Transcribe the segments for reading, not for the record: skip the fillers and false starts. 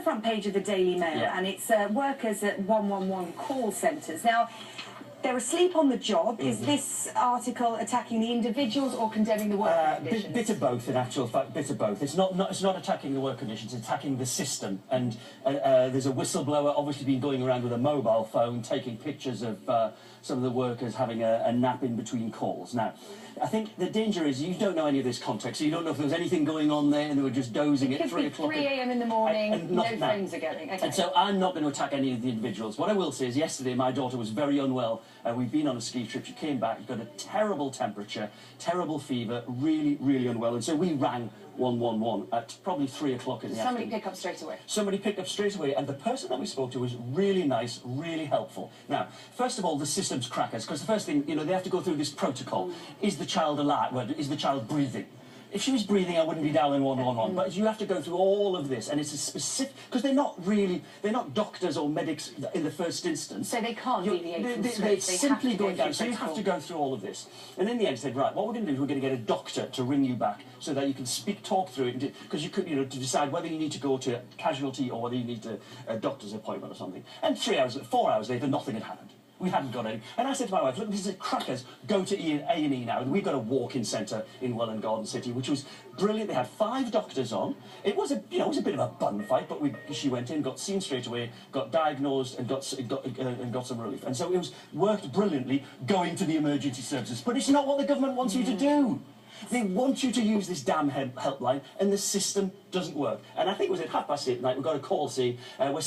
front page of the Daily Mail, and it's workers at 111 call centres. Now, they're asleep on the job. Is this article attacking the individuals or condemning the work conditions? Bit of both, in actual fact, bit of both. It's not attacking the work conditions, it's attacking the system. And there's a whistleblower obviously been going around with a mobile phone, taking pictures of some of the workers having a nap in between calls. Now, I think the danger is you don't know any of this context, so you don't know if there was anything going on there and they were just dozing at 3 o'clock. 3 a.m. in the morning, and no phones are going. Okay. And so I'm not going to attack any of the individuals. What I will say is yesterday my daughter was very unwell. We've been on a ski trip, she came back, got a terrible temperature, terrible fever, really, really unwell. And so we rang 111 at probably 3 o'clock in the afternoon. Somebody pick up straight away? Somebody picked up straight away, and the person that we spoke to was really nice, really helpful. Now, first of all, the system's crackers, because the first thing, you know, they have to go through this protocol. Is the child alive? Well, is the child breathing? If she was breathing, I wouldn't be dialing 111. But you have to go through all of this, and it's a specific... Because they're not doctors or medics in the first instance. So they can't deviate from script. They're simply going down. So you have to go through all of this. And in the end, said, right, what we're going to do is we're going to get a doctor to ring you back so that you can talk through it, because you could, you know, to decide whether you need to go to casualty or whether you need a doctor's appointment or something. And 4 hours later, nothing had happened. We hadn't got any. And I said to my wife, look, this is crackers. Go to A&E now. And we've got a walk-in centre in Welwyn Garden City, which was brilliant. They had 5 doctors on. It was a bit of a bun fight, but she went in, got seen straight away, got diagnosed, and got some relief. And so it worked brilliantly going to the emergency services. But it's not what the government wants you to do. They want you to use this damn helpline, and the system doesn't work. And I think it was at 8:30 at night. We got a call saying you're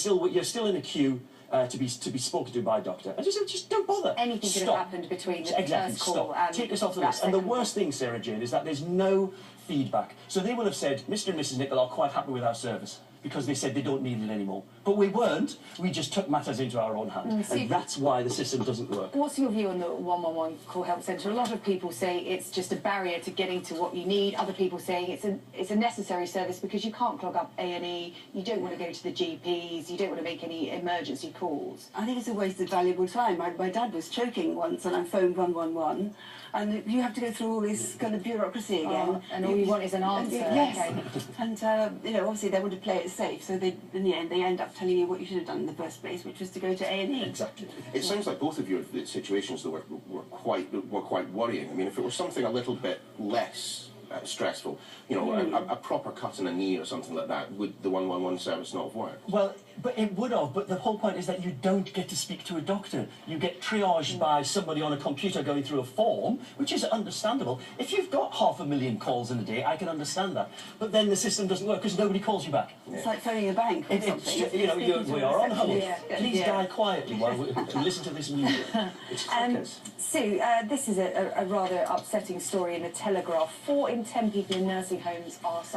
still in a queue. To be spoken to by a doctor. I just said, just don't bother. Anything could have happened between the first call and take us off the list. And the worst thing, Sarah Jane, is that there's no feedback. So they will have said, Mr. and Mrs. Nicholl are quite happy with our service, because they said they don't need it anymore. But we weren't. We just took matters into our own hands. And that's why the system doesn't work. What's your view on the 111 call help centre? A lot of people say it's just a barrier to getting to what you need. Other people saying it's a necessary service because you can't clog up A&E, you don't want to go to the GPs, you don't want to make any emergency calls. I think it's a waste of valuable time. My dad was choking once and I phoned 111, and you have to go through all this kind of bureaucracy again. And all you want is an answer. Yes. Okay. And, you know, obviously they want to play it safe, so in the end they end up telling you what you should have done in the first place, which was to go to A&E. Exactly. It sounds like both of your situations though were quite worrying. I mean, if it was something a little bit less stressful, you know, a proper cut in a knee or something like that, would the 111 service not have worked? Well, but it would have, but the whole point is that you don't get to speak to a doctor. You get triaged by somebody on a computer going through a form, which is understandable. If you've got 500,000 calls in a day, I can understand that. But then the system doesn't work because nobody calls you back. It's like phoning a bank or something. You know, we are on hold. Please die quietly while we listen to this music. It's crackers. Sue, this is a rather upsetting story in the Telegraph. 4 in 10 people in nursing homes are suffering